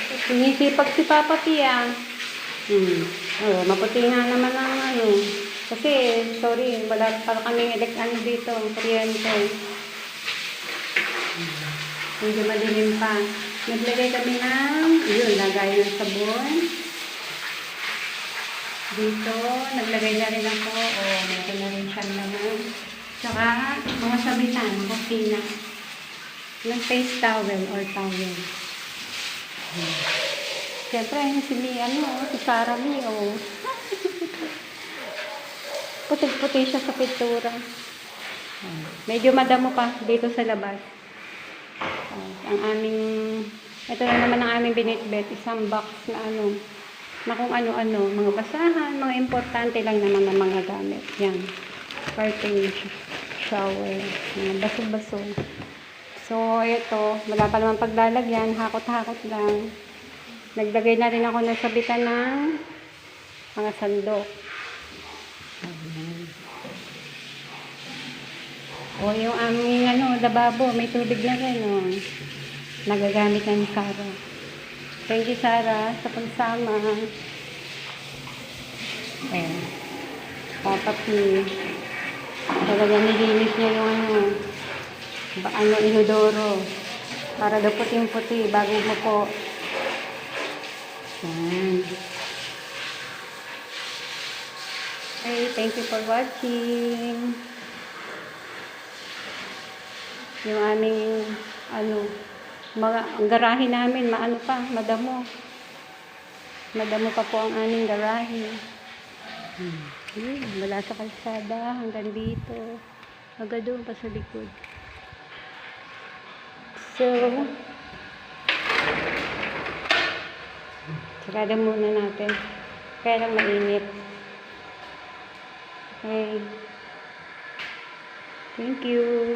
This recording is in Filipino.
Sinisipag si Papa Pia. Oh, maputi nga naman ang ano. Kasi, sorry, wala pa kaming dito, kuryente. Medyo madilim pa. Naglagay kami ng, yun, lagay ng sabon. Dito, naglagay na rin ako. Oh, meron na rin siyang naman. Tsaka, mga sabitan, kusina. Ng face towel or towel. Siyempre, si Sarah Mi, oh. Puti-puti siya sa pintura. Medyo madamo pa dito sa labas. Ang aming, ito na naman ang aming binitbit, isang box na na kung ano-ano, mga basahan, mga importante lang naman ng mga gamit. Yan. Curtain, shower, mga baso-baso. So, ito, wala pa naman paglalagyan, hakot-hakot lang. Naglagay na rin ako ng sabitan ng mga sandok. O, yung aming lababo, may tubig na rin, oh. Nagagamit na ni Sarah. Thank you, Sarah, sa pagsama. Ayan. Papa P. Talaga nilinis niya yung inodoro. Para daw puting-puti, bago mo po. Ayan. Okay, thank you for watching. Yung aming, ang garahe namin, madamo. Madamo pa po ang aming garahe. Wala sa kalsada, hanggang dito. Hanggang doon pa sa likod. So, sarada muna natin. Kaya lang mainit. Okay. Thank you.